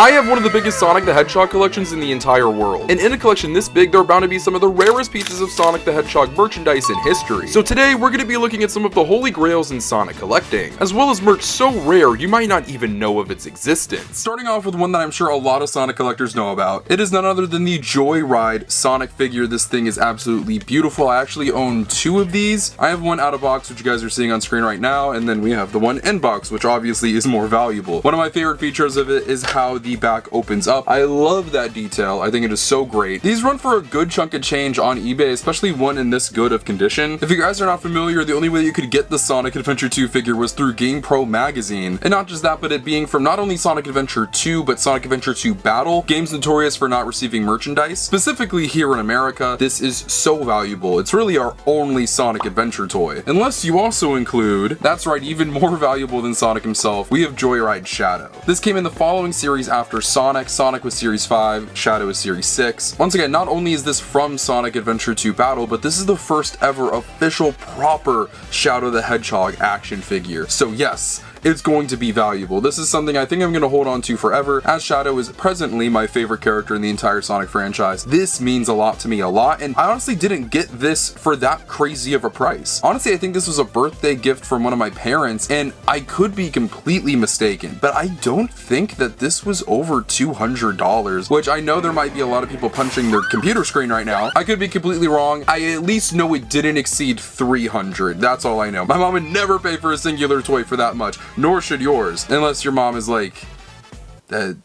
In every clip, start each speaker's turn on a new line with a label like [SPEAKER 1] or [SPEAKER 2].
[SPEAKER 1] I have one of the biggest Sonic the Hedgehog collections in the entire world, and in a collection this big, there are bound to be some of the rarest pieces of Sonic the Hedgehog merchandise in history. So today, we're going to be looking at some of the holy grails in Sonic collecting, as well as merch so rare you might not even know of its existence. Starting off with one that I'm sure a lot of Sonic collectors know about, it is none other than the Joyride Sonic figure. This thing is absolutely beautiful. I actually own two of these. I have one out of box, which you guys are seeing on screen right now, and then we have the one in box, which obviously is more valuable. One of my favorite features of it is how the back opens up. I love that detail. I think it is so great. These run for a good chunk of change on eBay, especially one in this good of condition. If you guys are not familiar, the only way you could get the Sonic Adventure 2 figure was through GamePro magazine. And not just that, but it being from not only Sonic Adventure 2, but Sonic Adventure 2 Battle, games notorious for not receiving merchandise. Specifically here in America, this is so valuable. It's really our only Sonic Adventure toy. Unless you also include, that's right, even more valuable than Sonic himself, we have Joyride Shadow. This came in the following series after Sonic. Sonic was Series 5, Shadow is Series 6. Once again, not only is this from Sonic Adventure 2 Battle, but this is the first ever official proper Shadow the Hedgehog action figure. So yes, it's going to be valuable. This is something I think I'm going to hold on to forever, as Shadow is presently my favorite character in the entire Sonic franchise. This means a lot to me, and I honestly didn't get this for that crazy of a price. Honestly, I think this was a birthday gift from one of my parents, and I could be completely mistaken, but I don't think that this was over $200, which I know there might be a lot of people punching their computer screen right now. I could be completely wrong. I at least know it didn't exceed $300. That's all I know. My mom would never pay for a singular toy for that much. Nor should yours, unless your mom is like,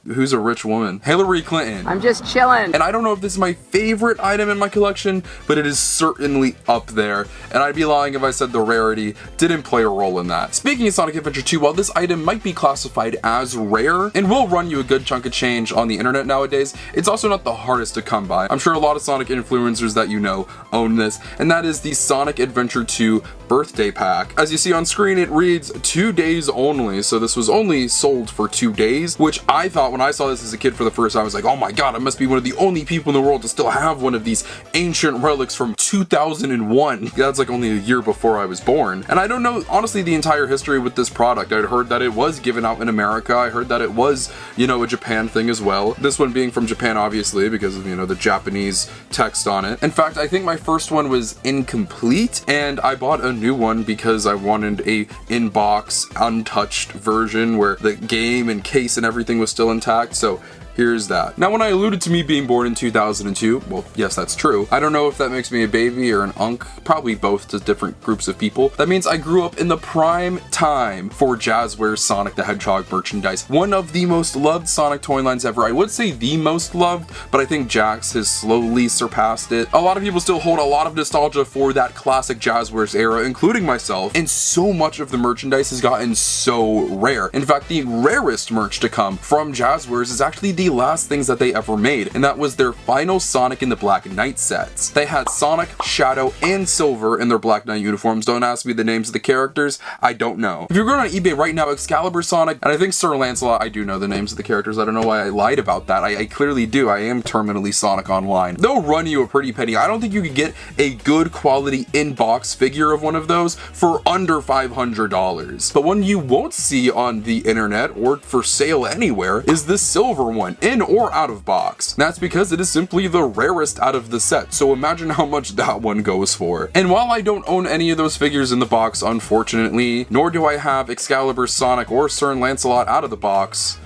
[SPEAKER 1] who's a rich woman? Hillary Clinton.
[SPEAKER 2] I'm just chilling.
[SPEAKER 1] And I don't know if this is my favorite item in my collection, but it is certainly up there. And I'd be lying if I said the rarity didn't play a role in that. Speaking of Sonic Adventure 2, while this item might be classified as rare and will run you a good chunk of change on the internet nowadays, it's also not the hardest to come by. I'm sure a lot of Sonic influencers that you know own this, and that is the Sonic Adventure 2 birthday pack. As you see on screen, it reads 2 days only, so this was only sold for 2 days, which I thought when I saw this as a kid for the first time, I was like, oh my god, I must be one of the only people in the world to still have one of these ancient relics from 2001. That's like only a year before I was born. And I don't know, honestly, the entire history with this product. I'd heard that it was given out in America. I heard that it was, you know, a Japan thing as well. This one being from Japan, obviously, because of, you know, the Japanese text on it. In fact, I think my first one was incomplete, and I bought a new one because I wanted a in-box, untouched version where the game and case and everything was still intact, so here's that. Now, when I alluded to me being born in 2002, well, yes, that's true. I don't know if that makes me a baby or an unk, probably both to different groups of people. That means I grew up in the prime time for Jazwares Sonic the Hedgehog merchandise. One of the most loved Sonic toy lines ever. I would say the most loved, but I think Jakks has slowly surpassed it. A lot of people still hold a lot of nostalgia for that classic Jazwares era, including myself, and so much of the merchandise has gotten so rare. In fact, the rarest merch to come from Jazwares is actually the last things that they ever made, and that was their final Sonic in the Black Knight sets. They had Sonic, Shadow, and Silver in their Black Knight uniforms. Don't ask me the names of the characters, I don't know. If you're going on eBay right now, Excalibur Sonic, and I think Sir Lancelot, I do know the names of the characters. I don't know why I lied about that. I clearly do. I am terminally Sonic online. They'll run you a pretty penny. I don't think you could get a good quality in-box figure of one of those for under $500. But one you won't see on the internet or for sale anywhere is this silver one, in or out of box. That's because it is simply the rarest out of the set, so imagine how much that one goes for. And while I don't own any of those figures in the box, unfortunately, nor do I have Excalibur Sonic or Sir Lancelot out of the box,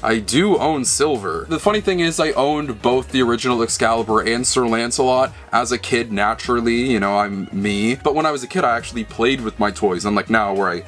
[SPEAKER 1] I do own Silver. The funny thing is I owned both the original Excalibur and Sir Lancelot as a kid naturally, you know, I'm me. But when I was a kid, I actually played with my toys, unlike now where I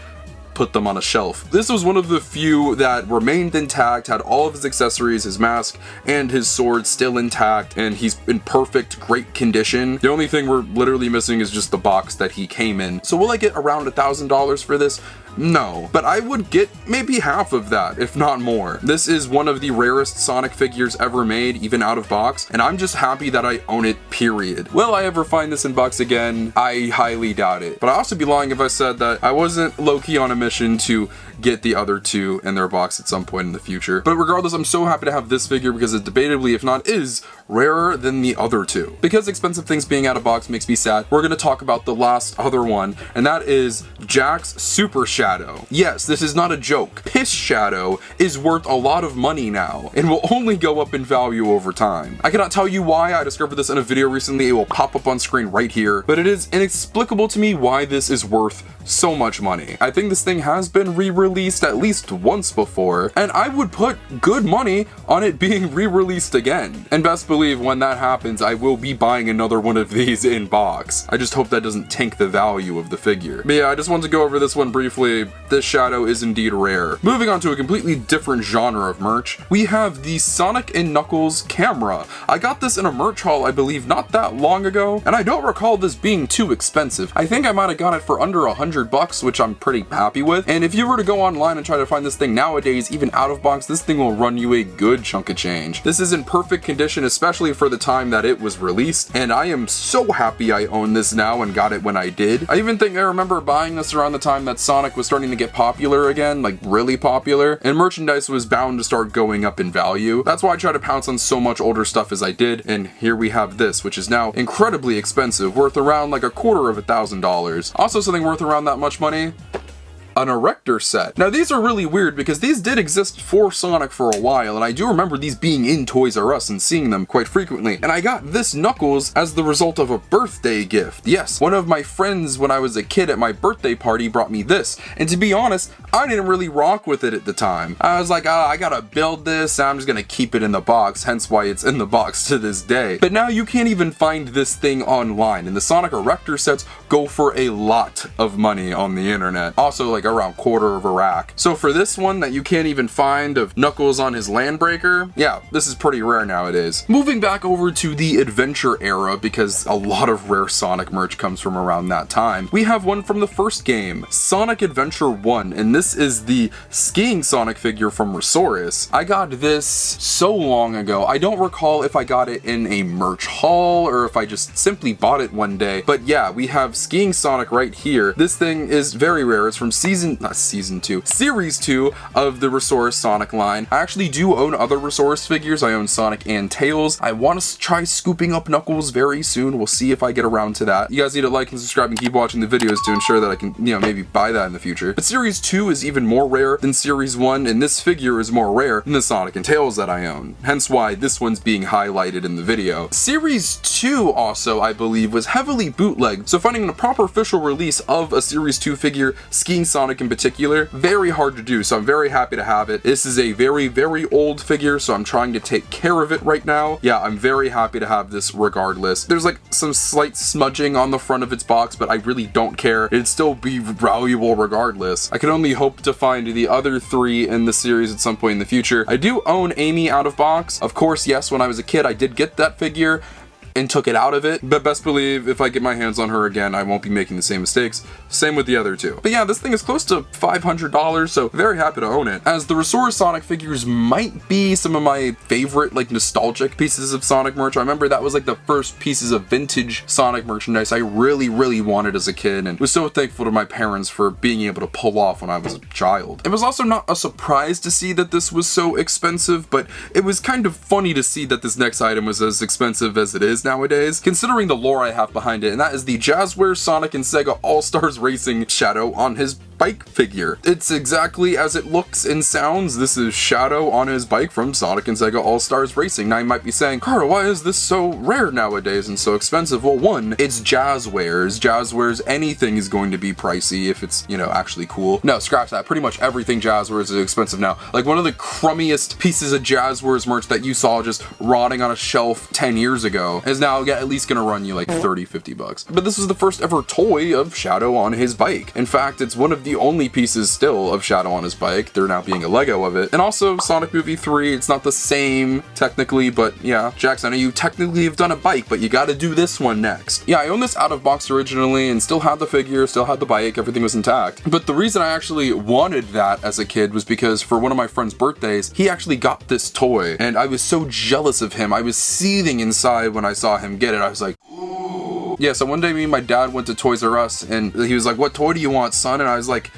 [SPEAKER 1] put them on a shelf. This was one of the few that remained intact, had all of his accessories, his mask, and his sword still intact, and he's in perfect, great condition. The only thing we're literally missing is just the box that he came in. So will I get around $1,000 for this? No, but I would get maybe half of that, if not more. This is one of the rarest Sonic figures ever made, even out of box, and I'm just happy that I own it, period. Will I ever find this in box again? I highly doubt it. But I'd also be lying if I said that I wasn't low-key on a mission to get the other two in their box at some point in the future. But regardless, I'm so happy to have this figure because it debatably, if not is, rarer than the other two. Because expensive things being out of box makes me sad, we're going to talk about the last other one, and that is Jakks Super Shadow. Shadow. Yes, this is not a joke. Piss Shadow is worth a lot of money now and will only go up in value over time. I cannot tell you why. I discovered this in a video recently. It will pop up on screen right here, but it is inexplicable to me why this is worth so much money. I think this thing has been re-released at least once before, and I would put good money on it being re-released again. And best believe when that happens, I will be buying another one of these in box. I just hope that doesn't tank the value of the figure. But yeah, I just want to go over this one briefly. This Shadow is indeed rare. Moving on to a completely different genre of merch, we have the Sonic and Knuckles camera. I got this in a merch haul, I believe, not that long ago, and I don't recall this being too expensive. I think I might have got it for under $100, which I'm pretty happy with. And if you were to go online and try to find this thing nowadays, even out of box, this thing will run you a good chunk of change. This is in perfect condition, especially for the time that it was released, and I am so happy I own this now and got it when I did. I even think I remember buying this around the time that Sonic was starting to get popular again, like really popular, and merchandise was bound to start going up in value. That's why I try to pounce on so much older stuff as I did, and here we have this, which is now incredibly expensive, worth around like $250,000. Also something worth around that much money, an erector set. Now these are really weird because these did exist for Sonic for a while, and I do remember these being in Toys R Us and seeing them quite frequently. And I got this Knuckles as the result of a birthday gift. Yes, one of my friends when I was a kid at my birthday party brought me this, and to be honest, I didn't really rock with it at the time. I was like, I gotta build this, I'm just gonna keep it in the box, hence why it's in the box to this day. But now you can't even find this thing online, and the Sonic erector sets go for a lot of money on the internet. Also, like around $1/4 of a rack. So for this one that you can't even find of Knuckles on his Landbreaker, yeah, this is pretty rare nowadays. Moving back over to the Adventure era, because a lot of rare Sonic merch comes from around that time, we have one from the first game, Sonic Adventure 1, and this is the skiing Sonic figure from ReSaurus. I got this so long ago. I don't recall if I got it in a merch haul or if I just simply bought it one day, but yeah, we have skiing Sonic right here. This thing is very rare. It's from Series 2 of the ReSaurus Sonic line. I actually do own other ReSaurus figures. I own Sonic and Tails. I want to try scooping up Knuckles very soon. We'll see if I get around to that. You guys need to like and subscribe and keep watching the videos to ensure that I can, maybe buy that in the future. But Series 2 is even more rare than Series 1, and this figure is more rare than the Sonic and Tails that I own. Hence why this one's being highlighted in the video. Series 2 also, I believe, was heavily bootlegged, so finding a proper official release of a Series 2 figure, skiing Sonic in particular, very hard to do, so I'm very happy to have it. This is a very, very old figure, so I'm trying to take care of it right now. Yeah, I'm very happy to have this regardless. There's like some slight smudging on the front of its box, but I really don't care. It'd still be valuable regardless. I can only hope to find the other 3 in the series at some point in the future. I do own Amy out of box. Of course, yes, when I was a kid, I did get that figure and took it out of it, but best believe if I get my hands on her again, I won't be making the same mistakes. Same with the other 2. But yeah, this thing is close to $500, so very happy to own it. As the ReSaurus Sonic figures might be some of my favorite, like, nostalgic pieces of Sonic merch. I remember that was like the first pieces of vintage Sonic merchandise I really, really wanted as a kid, and was so thankful to my parents for being able to pull off when I was a child. It was also not a surprise to see that this was so expensive, but it was kind of funny to see that this next item was as expensive as it is nowadays, considering the lore I have behind it, and that is the Jazwares Sonic and Sega All-Stars Racing Shadow on his bike figure. It's exactly as it looks and sounds. This is Shadow on his bike from Sonic and Sega All-Stars Racing. Now you might be saying, Carl, why is this so rare nowadays and so expensive? Well, one, it's Jazwares. Jazwares, anything is going to be pricey if it's, actually cool. No, scratch that. Pretty much everything Jazwares is expensive now. Like one of the crummiest pieces of Jazwares merch that you saw just rotting on a shelf 10 years ago is now at least gonna run you like $30-50. But this is the first ever toy of Shadow on his bike. In fact, it's one of the only pieces still of Shadow on his bike. There now being a Lego of it. And also Sonic Movie 3, it's not the same technically, but yeah, Jakks, I know you technically have done a bike, but you gotta do this one next. Yeah, I owned this out of box originally and still had the figure, still had the bike, everything was intact. But the reason I actually wanted that as a kid was because for one of my friend's birthdays, he actually got this toy, and I was so jealous of him. I was seething inside when I saw him get it. I was like, ooh. Yeah, so one day me and my dad went to Toys R Us, and he was like, what toy do you want, son? And I was like,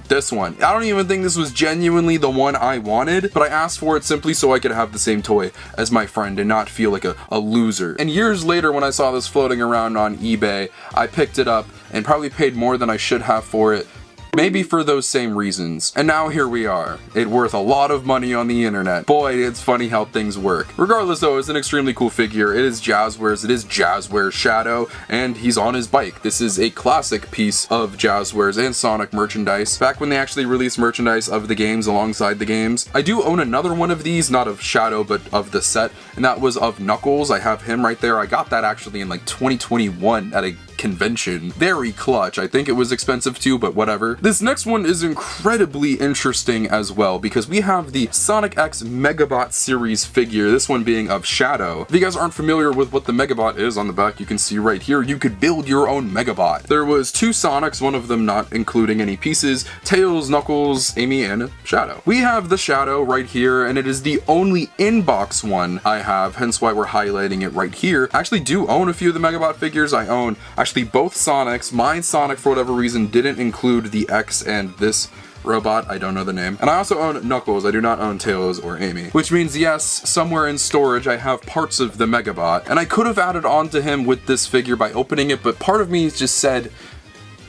[SPEAKER 1] this one. I don't even think this was genuinely the one I wanted, but I asked for it simply so I could have the same toy as my friend and not feel like a loser. And years later, when I saw this floating around on eBay, I picked it up and probably paid more than I should have for it, Maybe for those same reasons. And now here we are. It worth a lot of money on the internet. Boy, it's funny how things work. Regardless though, it's an extremely cool figure. It is Jazwares, it is Jazwares Shadow, and he's on his bike. This is a classic piece of Jazwares and Sonic merchandise. Back when they actually released merchandise of the games alongside the games. I do own another one of these, not of Shadow, but of the set, and that was of Knuckles. I have him right there. I got that actually in like 2021 at a convention. Very clutch. I think it was expensive too, but whatever. This next one is incredibly interesting as well because we have the Sonic X Meabot series figure, this one being of Shadow. If you guys aren't familiar with what the Meabot is, on the back you can see right here, you could build your own Meabot. There was 2 Sonics, one of them not including any pieces, Tails, Knuckles, Amy, and Shadow. We have the Shadow right here, and it is the only in-box one I have, hence why we're highlighting it right here. I actually do own a few of the Meabot figures. I own actually both Sonics. My Sonic, for whatever reason, didn't include the X and this robot, I don't know the name. And I also own Knuckles, I do not own Tails or Amy. Which means, yes, somewhere in storage I have parts of the Meabot, and I could have added on to him with this figure by opening it, but part of me just said,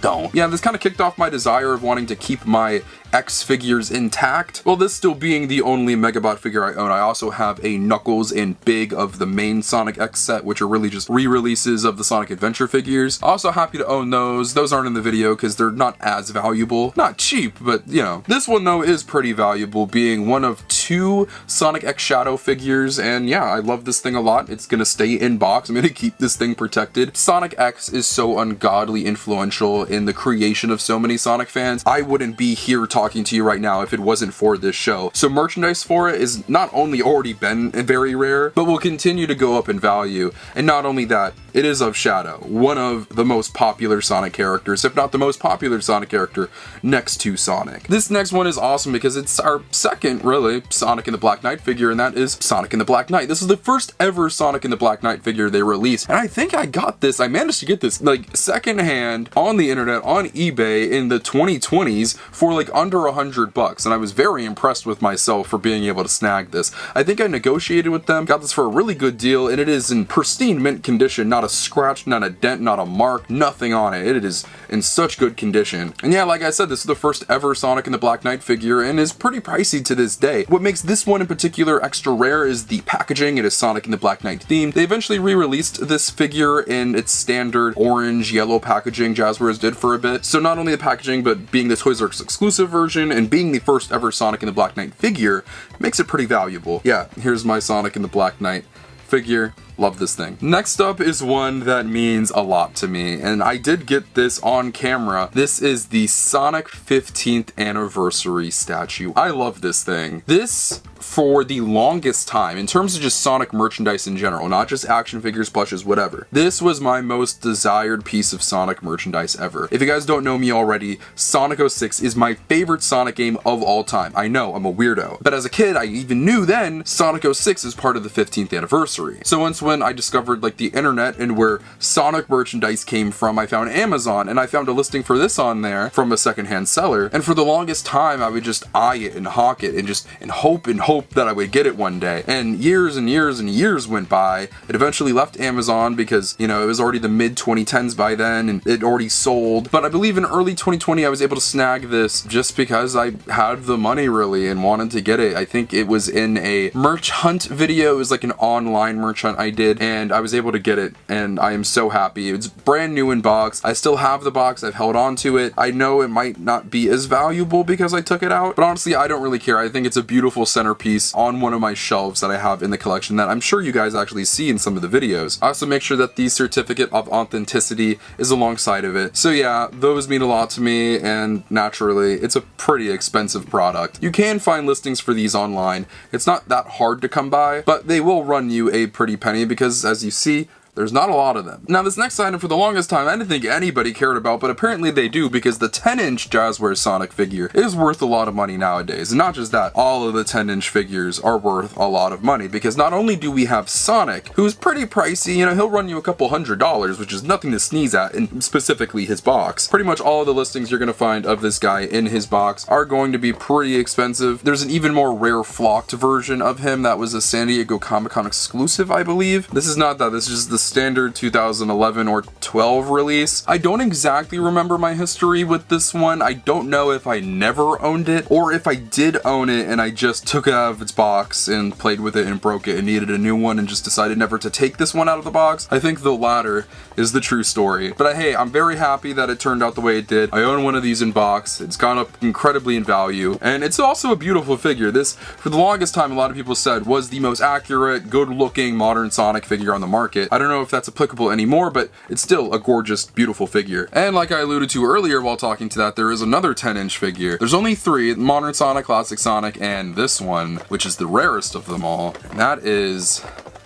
[SPEAKER 1] don't. Yeah, this kind of kicked off my desire of wanting to keep my X figures intact. Well, this still being the only Meabot figure I own, I also have a Knuckles and Big of the main Sonic X set, which are really just re-releases of the Sonic Adventure figures. Also happy to own those. Those aren't in the video because they're not as valuable. Not cheap, but you know. This one though is pretty valuable, being one of 2 Sonic X Shadow figures, and yeah, I love this thing a lot. It's gonna stay in box. I'm gonna keep this thing protected. Sonic X is so ungodly influential in the creation of so many Sonic fans. I wouldn't be here talking to you right now if it wasn't for this show. So merchandise for it is not only already been very rare, but will continue to go up in value. And not only that, it is of Shadow, one of the most popular Sonic characters, if not the most popular Sonic character next to Sonic. This next one is awesome because it's our second, really, Sonic in the Black Knight figure, and that is Sonic in the Black Knight. This is the first ever Sonic in the Black Knight figure they released, and I think I got this, I managed to get this, like, secondhand on the internet, on eBay in the 2020s for like under $100, and I was very impressed with myself for being able to snag this. I think I negotiated with them, got this for a really good deal, and it is in pristine mint condition, not a scratch, not a dent, not a mark, nothing on it. It is in such good condition. And yeah, like I said, this is the first ever Sonic in the Black Knight figure and is pretty pricey to this day. What makes this one in particular extra rare is the packaging. It is Sonic in the Black Knight themed. They eventually re-released this figure in its standard orange, yellow packaging Jazwares did for a bit. So not only the packaging, but being the Toys R Us exclusive version and being the first ever Sonic in the Black Knight figure makes it pretty valuable. Yeah, here's my Sonic in the Black Knight figure. Love this thing. Next up is one that means a lot to me, and I did get this on camera. This is the Sonic 15th anniversary statue. I love this thing. This, for the longest time, in terms of just Sonic merchandise in general, not just action figures, plushes, whatever, this was my most desired piece of Sonic merchandise ever. If you guys don't know me already, Sonic 06 is my favorite Sonic game of all time. I know, I'm a weirdo. But as a kid, I even knew then Sonic 06 is part of the 15th anniversary. So once when I discovered like the internet and where Sonic merchandise came from, I found Amazon and I found a listing for this on there from a secondhand seller, and for the longest time I would just eye it and hawk it and hope that I would get it one day. And years and years and years went by. It eventually left Amazon because, you know, it was already the mid 2010s by then and it already sold. But I believe in early 2020 I was able to snag this just because I had the money really and wanted to get it. I think it was in a merch hunt video. It was like an online merch hunt I did, and I was able to get it, and I am so happy. It's brand new in box. I still have the box. I've held on to it. I know it might not be as valuable because I took it out, but honestly I don't really care. I think it's a beautiful centerpiece on one of my shelves that I have in the collection that I'm sure you guys actually see in some of the videos. I also make sure that the certificate of authenticity is alongside of it. So yeah, those mean a lot to me, and naturally it's a pretty expensive product. You can find listings for these online. It's not that hard to come by, but they will run you a pretty penny because, as you see, there's not a lot of them. Now this next item, for the longest time I didn't think anybody cared about, but apparently they do, because the 10-inch Jazwares Sonic figure is worth a lot of money nowadays. And not just that, all of the 10-inch figures are worth a lot of money, because not only do we have Sonic, who's pretty pricey, you know, he'll run you a couple $100s, which is nothing to sneeze at, and specifically his box. Pretty much all of the listings you're gonna find of this guy in his box are going to be pretty expensive. There's an even more rare flocked version of him that was a San Diego Comic-Con exclusive, I believe. This is not that, this is just the standard 2011 or 12 release. I don't exactly remember my history with this one. I don't know if I never owned it or if I did own it and I just took it out of its box and played with it and broke it and needed a new one and just decided never to take this one out of the box. I think the latter is the true story. But hey, I'm very happy that it turned out the way it did. I own one of these in box. It's gone up incredibly in value, and it's also a beautiful figure. This, for the longest time, a lot of people said was the most accurate, good-looking modern Sonic figure on the market. I don't know if that's applicable anymore, but it's still a gorgeous, beautiful figure. And like I alluded to earlier while talking to that, there is another 10-inch figure. There's only three: Modern Sonic, Classic Sonic, and this one, which is the rarest of them all. And that is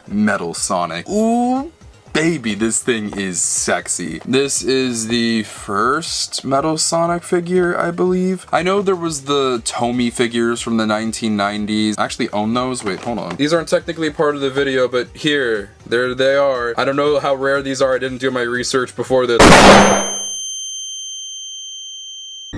[SPEAKER 1] Metal Sonic. Ooh, baby, this thing is sexy. This is the first Metal Sonic figure, I believe. I know there was the Tomy figures from the 1990s. I actually own those. Wait, hold on. These aren't technically part of the video, but here, there they are. I don't know how rare these are. I didn't do my research before this.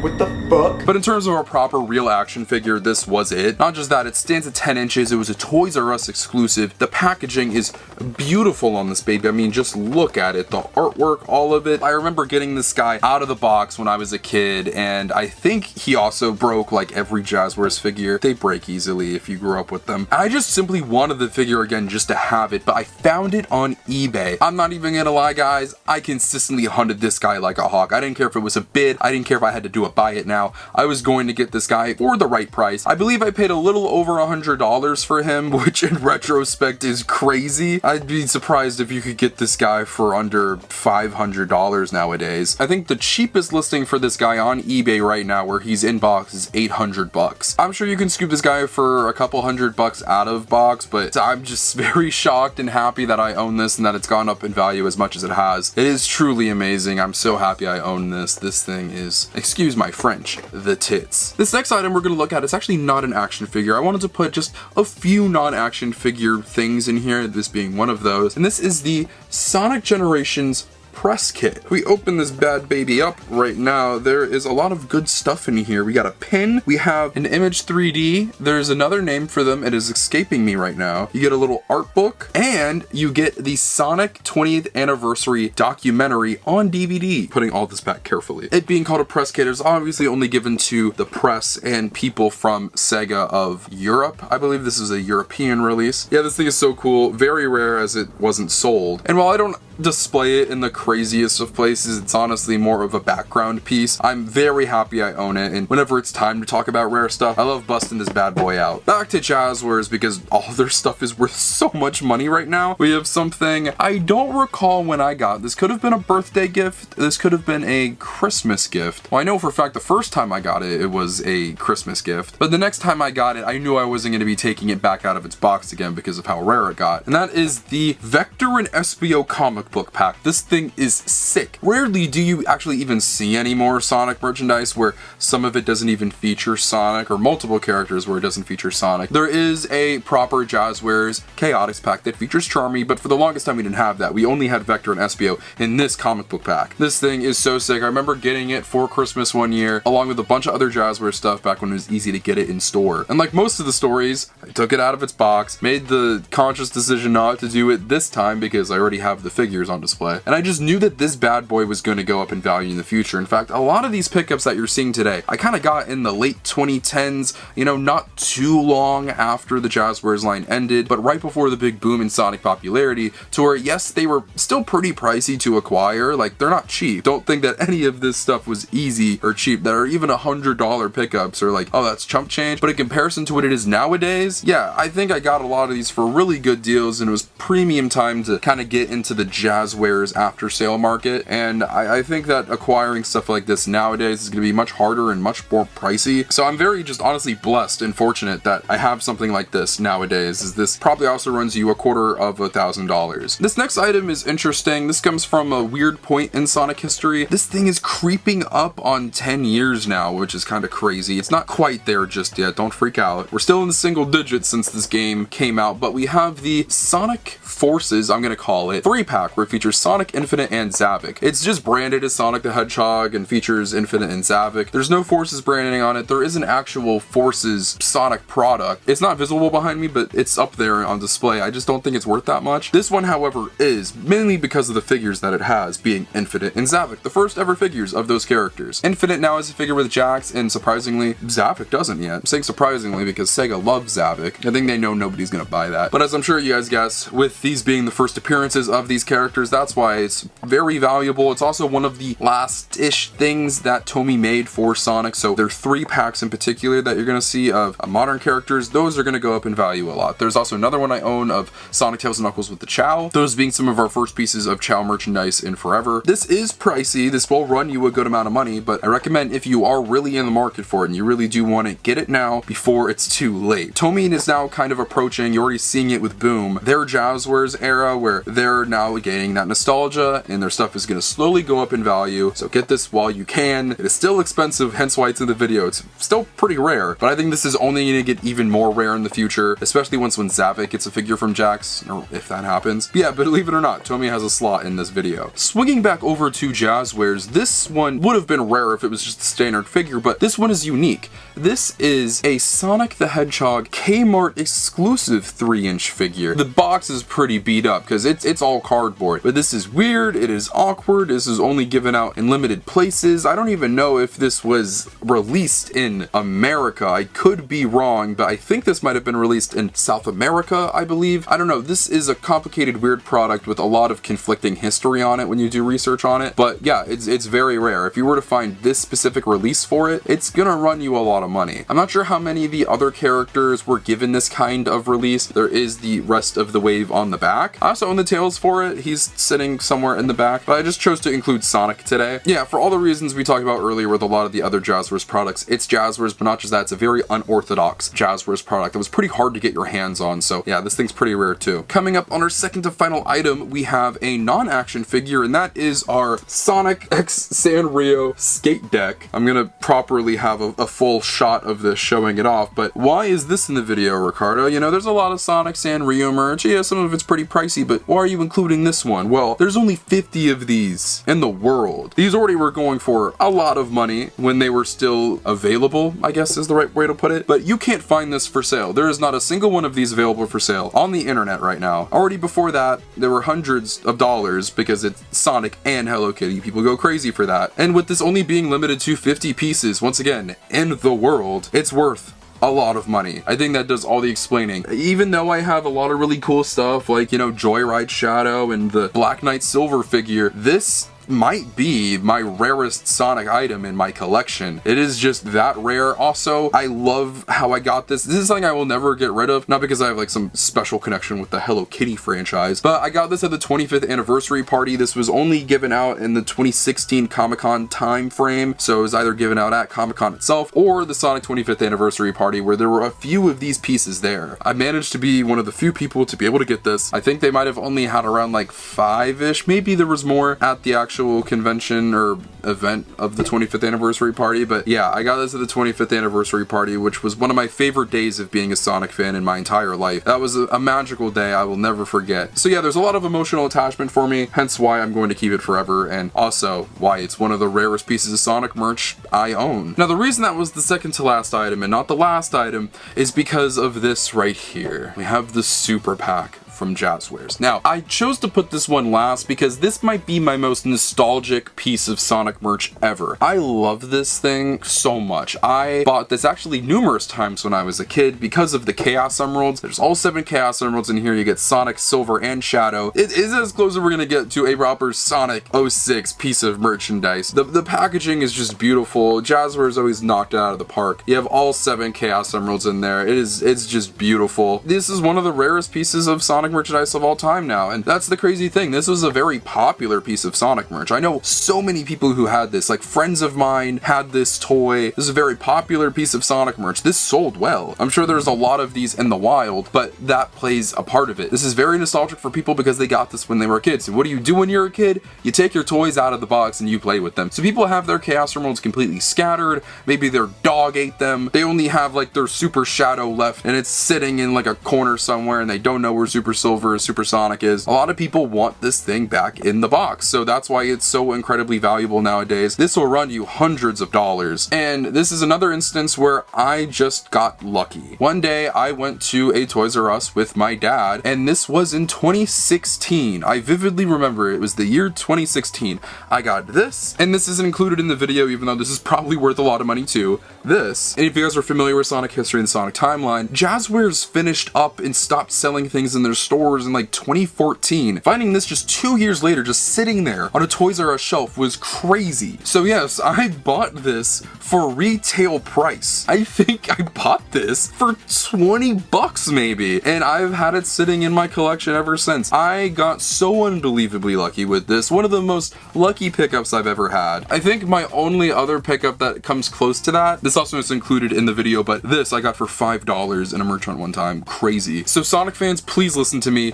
[SPEAKER 1] What the fuck? But in terms of a proper real action figure, this was it. Not just that, it stands at 10 inches. It was a Toys R Us exclusive. The packaging is beautiful on this baby. I mean, just look at it. The artwork, all of it. I remember getting this guy out of the box when I was a kid, and I think he also broke like every Jazwares figure. They break easily if you grew up with them. I just simply wanted the figure again just to have it, but I found it on eBay. I'm not even gonna lie, guys. I consistently hunted this guy like a hawk. I didn't care if it was a bid. I didn't care if I had to do a buy it now. I was going to get this guy for the right price. I believe I paid a little over $100 for him, which in retrospect is crazy. I'd be surprised if you could get this guy for under $500 nowadays. I think the cheapest listing for this guy on eBay right now where he's in box is 800 bucks. I'm sure you can scoop this guy for a couple $100 out of box, but I'm just very shocked and happy that I own this and that it's gone up in value as much as it has. It is truly amazing. I'm so happy I own this. This thing is, excuse my French, the tits. This next item we're going to look at is actually not an action figure. I wanted to put just a few non-action figure things in here, this being one of those. And this is the Sonic Generations press kit. We open this bad baby up right now. There is a lot of good stuff in here. We got a pin. We have an Image 3D. There's another name for them. It is escaping me right now. You get a little art book, and you get the Sonic 20th Anniversary documentary on DVD. Putting all this back carefully. It being called a press kit is obviously only given to the press and people from Sega of Europe. I believe this is a European release. Yeah, this thing is so cool. Very rare as it wasn't sold. And while I don't display it in the craziest of places, it's honestly more of a background piece. I'm very happy I own it, and whenever it's time to talk about rare stuff, I love busting this bad boy out. Back to Jazwares, because all their stuff is worth so much money right now. We have something I don't recall when I got. This could have been a birthday gift. This could have been a Christmas gift. Well, I know for a fact the first time I got it, it was a Christmas gift, but the next time I got it, I knew I wasn't going to be taking it back out of its box again because of how rare it got. And that is the Vector and Espio comic book pack. This thing is sick. Rarely do you actually even see any more Sonic merchandise where some of it doesn't even feature Sonic, or multiple characters where it doesn't feature Sonic. There is a proper Jazwares Chaotix pack that features Charmy, but for the longest time we didn't have that. We only had Vector and Espio in this comic book pack. This thing is so sick. I remember getting it for Christmas one year, along with a bunch of other Jazwares stuff back when it was easy to get it in store. And like most of the stories, I took it out of its box, made the conscious decision not to do it this time because I already have the figures on display. And I just knew that this bad boy was going to go up in value in the future. In fact, a lot of these pickups that you're seeing today, I kind of got in the late 2010s, you know, not too long after the Jazwares line ended, but right before the big boom in Sonic popularity, to where, yes, they were still pretty pricey to acquire. Like, they're not cheap. Don't think that any of this stuff was easy or cheap. That are even $100 pickups are like, oh, that's chump change. But in comparison to what it is nowadays, yeah, I think I got a lot of these for really good deals, and it was premium time to kind of get into the Jazwares after sale market. And I think that acquiring stuff like this nowadays is going to be much harder and much more pricey. So I'm very just honestly blessed and fortunate that I have something like this nowadays, as this probably also runs you $250,000. This next item is interesting. This comes from a weird point in Sonic history. This thing is creeping up on 10 years now, which is kind of crazy. It's not quite there just yet. Don't freak out. We're still in the single digits since this game came out, but we have the Sonic Forces, I'm going to call it, 3-pack where it features Sonic, Infinite, and Zavik. It's just branded as Sonic the Hedgehog and features Infinite and Zavik. There's no Forces branding on it. There is an actual Forces Sonic product. It's not visible behind me, but it's up there on display. I just don't think it's worth that much. This one, however, is, mainly because of the figures that it has, being Infinite and Zavik, the first ever figures of those characters. Infinite now has a figure with Jakks, and surprisingly, Zavik doesn't yet. I'm saying surprisingly because Sega loves Zavik. I think they know nobody's gonna buy that. But as I'm sure you guys guess, with these being the first appearances of these characters, that's why it's very valuable. It's also one of the last-ish things that Tomy made for Sonic, so there are 3 packs in particular that you're gonna see of modern characters. Those are gonna go up in value a lot. There's also another one I own of Sonic, Tails, and Knuckles with the Chow. Those being some of our first pieces of Chow merchandise in forever. This is pricey. This will run you a good amount of money, but I recommend if you are really in the market for it and you really do want it, get it now before it's too late. Tomy is now kind of approaching, you're already seeing it with Boom, their Jazwares era where they're now gaining that nostalgia and their stuff is going to slowly go up in value. So get this while you can. It is still expensive, hence why it's in the video. It's still pretty rare, but I think this is only going to get even more rare in the future, especially when Zavik gets a figure from Jakks, or if that happens. But yeah, but believe it or not, Tomy has a slot in this video. Swinging back over to Jazwares, this one would have been rare if it was just a standard figure, but this one is unique. This is a Sonic the Hedgehog Kmart exclusive 3-inch figure. The box is pretty beat up because it's all cardboard, but this is weird, it is awkward, this is only given out in limited places. I don't even know if this was released in America. I could be wrong, but I think this might have been released in South America, I believe. I don't know, this is a complicated, weird product with a lot of conflicting history on it when you do research on it, but yeah, it's very rare. If you were to find this specific release for it, it's gonna run you a lot of money. I'm not sure how many of the other characters were given this kind of release. There is the rest of the wave on the back. I also own the Tails for it. He's sitting somewhere in the back, but I just chose to include Sonic today. Yeah, for all the reasons we talked about earlier with a lot of the other Jazwares products, it's Jazwares, but not just that, it's a very unorthodox Jazwares product that was pretty hard to get your hands on, so yeah, this thing's pretty rare too. Coming up on our second to final item, we have a non-action figure, and that is our Sonic X Sanrio skate deck. I'm gonna properly have a full shot of this showing it off, but why is this in the video, Ricardo? You know, there's a lot of Sonic Sanrio merch. Yeah, some of it's pretty pricey, but why are you including this one? Well, there's only 50 of these in the world. These already were going for a lot of money when they were still available, I guess is the right way to put it, but you can't find this for sale. There is not a single one of these available for sale on the internet right now. Already before that, there were hundreds of dollars because it's Sonic and Hello Kitty. People go crazy for that. And with this only being limited to 50 pieces, once again, in the world, it's worth a lot of money. I think that does all the explaining. Even though I have a lot of really cool stuff like, you know, Joyride Shadow and the Black Knight Silver figure, this might be my rarest Sonic item in my collection. It is just that rare. Also, I love how I got this. This is something I will never get rid of, not because I have like some special connection with the Hello Kitty franchise, but I got this at the 25th anniversary party. This was only given out in the 2016 Comic-Con time frame, so it was either given out at Comic-Con itself or the Sonic 25th anniversary party where there were a few of these pieces there. I managed to be one of the few people to be able to get this. I think they might have only had around like 5-ish, maybe there was more at the actual convention or event of the 25th anniversary party, but yeah, I got this at the 25th anniversary party, which was one of my favorite days of being a Sonic fan in my entire life. That was a magical day I will never forget. So yeah, there's a lot of emotional attachment for me, hence why I'm going to keep it forever, and also why it's one of the rarest pieces of Sonic merch I own. Now, the reason that was the second to last item and not the last item is because of this right here. We have the Super Pack from Jazwares. Now, I chose to put this one last because this might be my most nostalgic piece of Sonic merch ever. I love this thing so much. I bought this actually numerous times when I was a kid because of the Chaos Emeralds. There's all 7 Chaos Emeralds in here. You get Sonic, Silver, and Shadow. It is as close as we're gonna get to a proper Sonic 06 piece of merchandise. The packaging is just beautiful. Jazwares always knocked it out of the park. You have all 7 Chaos Emeralds in there. It's just beautiful. This is one of the rarest pieces of Sonic merchandise of all time now, and that's the crazy thing. This was a very popular piece of Sonic merch. I know so many people who had this, like friends of mine had this toy. This is a very popular piece of Sonic merch. This sold well. I'm sure there's a lot of these in the wild, but that plays a part of it. This is very nostalgic for people because they got this when they were kids. And what do you do when you're a kid? You take your toys out of the box and you play with them. So people have their Chaos Emeralds completely scattered. Maybe their dog ate them. They only have like their Super Shadow left and it's sitting in like a corner somewhere and they don't know where Super Silver Supersonic is a lot of people want this thing back in the box. So that's why it's so incredibly valuable nowadays. This will run you hundreds of dollars. And this is another instance where I just got lucky. One day I went to a Toys R Us with my dad, and this was in 2016. I vividly remember it was the year 2016. I got this, and this isn't included in the video, even though this is probably worth a lot of money too. This, and if you guys are familiar with Sonic history and the Sonic timeline, Jazwares finished up and stopped selling things in their stores in like 2014. Finding this just 2 years later, just sitting there on a Toys R Us shelf was crazy. So yes, I bought this for retail price. I think I bought this for 20 bucks maybe, and I've had it sitting in my collection ever since. I got so unbelievably lucky with this. One of the most lucky pickups I've ever had. I think my only other pickup that comes close to that, this also is included in the video, but this I got for $5 in a merch hunt one time. Crazy. So Sonic fans, please listen to me.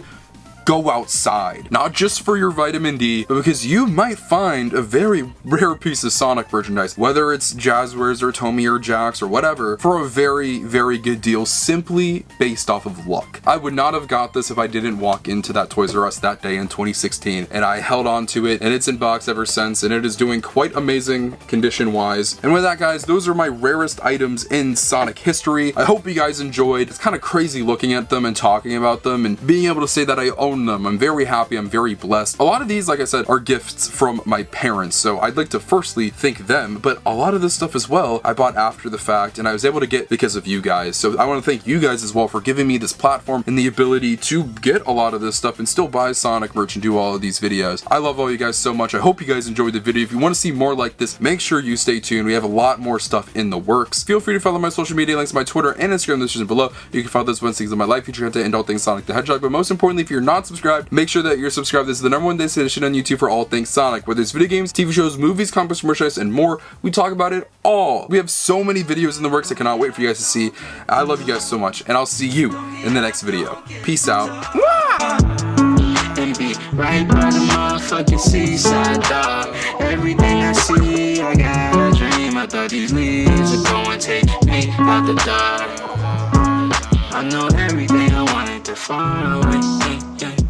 [SPEAKER 1] Go outside, not just for your vitamin D, but because you might find a very rare piece of Sonic merchandise, whether it's Jazwares or Tomy or Jakks or whatever, for a very, very good deal, simply based off of luck. I would not have got this if I didn't walk into that Toys R Us that day in 2016, and I held on to it, and it's in box ever since, and it is doing quite amazing condition-wise. And with that, guys, those are my rarest items in Sonic history. I hope you guys enjoyed. It's kind of crazy looking at them and talking about them and being able to say that I own them. I'm very happy. I'm very blessed. A lot of these, like I said, are gifts from my parents, so I'd like to firstly thank them, but a lot of this stuff as well I bought after the fact, and I was able to get because of you guys. So I want to thank you guys as well for giving me this platform and the ability to get a lot of this stuff and still buy Sonic merch and do all of these videos. I love all you guys so much. I hope you guys enjoyed the video. If you want to see more like this, make sure you stay tuned. We have a lot more stuff in the works. Feel free to follow my social media links, my Twitter and Instagram in the description below. You can follow those ones, things in my life, future content, and all things Sonic the Hedgehog. But most importantly, if you're not subscribed, make sure that you're subscribed. This is the #1 destination on YouTube for all things Sonic. Whether it's video games, TV shows, movies, comics, merchandise, and more, we talk about it all. We have so many videos in the works I cannot wait for you guys to see. I love you guys so much, and I'll see you in the next video. Peace out.
[SPEAKER 2] Baby, right by the motherfucking seaside, dog. Everything I see, I got a dream. I thought these leaves would go and take me out the dark. I know everything I wanted to far away. Yeah.